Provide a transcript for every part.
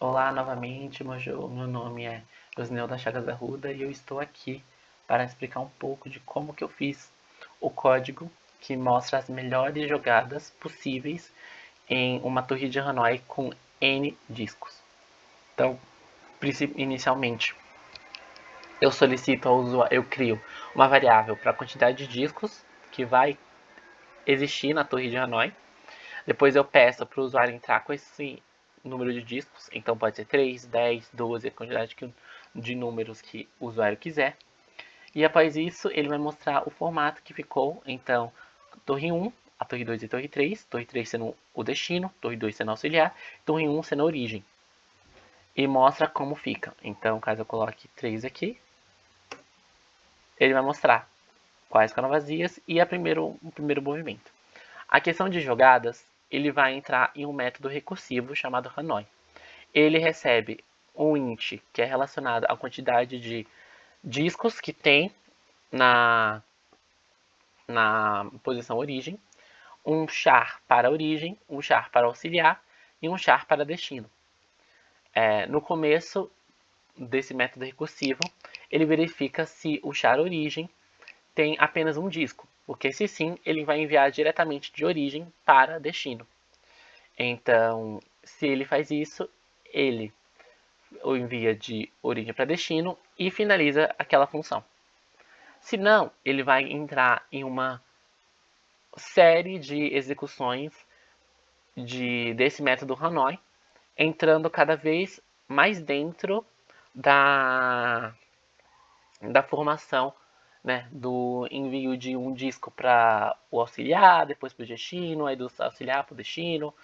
Olá novamente, meu nome é Josnilda Chagas Arruda e eu estou aqui para explicar um pouco de como que eu fiz o código que mostra as melhores jogadas possíveis em uma torre de Hanoi com N discos. Então, inicialmente, eu solicito ao usuário, eu crio uma variável para a quantidade de discos que vai existir na torre de Hanoi. Depois eu peço para o usuário entrar com esse número de discos, então pode ser 3, 10, 12, a quantidade de números que o usuário quiser. E após isso, ele vai mostrar o formato que ficou, então, torre 1, a torre 2 e torre 3 sendo o destino, torre 2 sendo auxiliar, torre 1 sendo a origem. E mostra como fica. Então, caso eu coloque 3 aqui, ele vai mostrar quais ficaram vazias e o primeiro movimento. A questão de jogadas, ele vai entrar em um método recursivo chamado Hanoi. Ele recebe um int que é relacionado à quantidade de discos que tem na posição origem, um char para origem, um char para auxiliar e um char para destino. No começo desse método recursivo, ele verifica se o char origem tem apenas um disco, porque se sim, ele vai enviar diretamente de origem para destino. Então, se ele faz isso, ele o envia de origem para destino e finaliza aquela função. Se não, ele vai entrar em uma série de execuções desse método Hanoi, entrando cada vez mais dentro da, da formação, né, do envio de um disco para o auxiliar, depois para o destino, aí do auxiliar para o destino.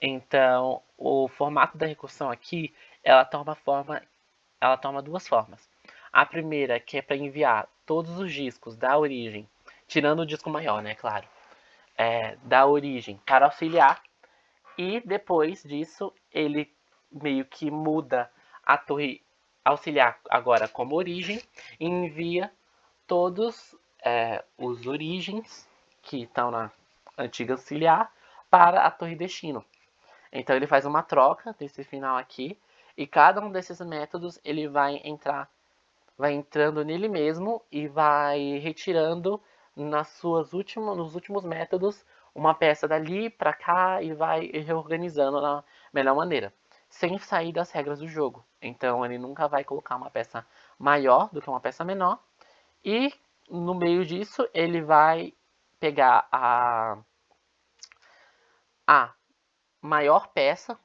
Então, o formato da recursão aqui, ela toma duas formas. A primeira, que é para enviar todos os discos da origem, tirando o disco maior, né, claro, da origem para auxiliar, e depois disso ele meio que muda a torre auxiliar agora como origem e envia todos os origens que estão na antiga auxiliar para a torre destino. Então ele faz uma troca desse final aqui e cada um desses métodos ele vai entrando nele mesmo e vai retirando nos últimos métodos uma peça dali para cá e vai reorganizando da melhor maneira, sem sair das regras do jogo. Então ele nunca vai colocar uma peça maior do que uma peça menor e no meio disso ele vai pegar a maior peça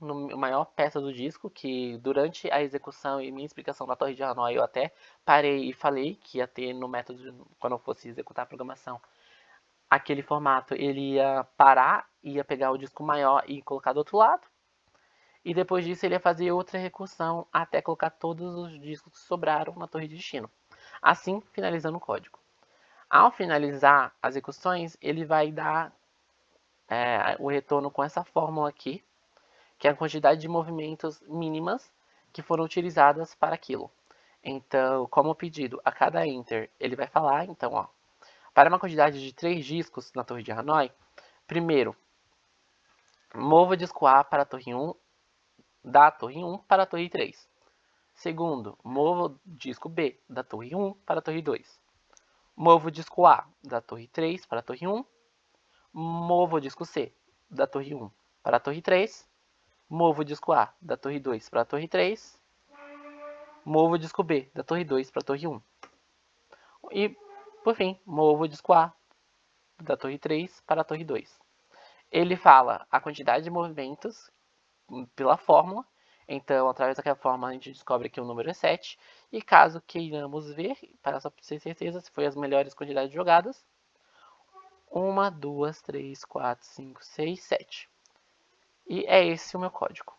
do disco, que durante a execução e minha explicação da Torre de Hanoi eu até parei e falei que ia ter no método, quando eu fosse executar a programação, aquele formato ele ia parar, ia pegar o disco maior e colocar do outro lado, e depois disso ele ia fazer outra recursão até colocar todos os discos que sobraram na torre de destino. Assim, finalizando o código. Ao finalizar as execuções, ele vai dar o retorno com essa fórmula aqui, que é a quantidade de movimentos mínimas que foram utilizadas para aquilo. Então, como pedido, a cada enter ele vai falar, então, ó, para uma quantidade de 3 discos na torre de Hanoi, primeiro, mova o disco A para a torre 1, da torre 1 para a torre 3. Segundo, mova o disco B da torre 1 para a torre 2. Mova o disco A da torre 3 para a torre 1. Mova o disco C da torre 1 para a torre 3. Mova o disco A da torre 2 para a torre 3. Mova o disco B da torre 2 para a torre 1. E, por fim, mova o disco A da torre 3 para a torre 2. Ele fala a quantidade de movimentos pela fórmula. Então, através daquela fórmula, a gente descobre que o número é 7. E caso queiramos ver, para só ter certeza se foi as melhores quantidades de jogadas, 1, 2, 3, 4, 5, 6, 7. E é esse o meu código.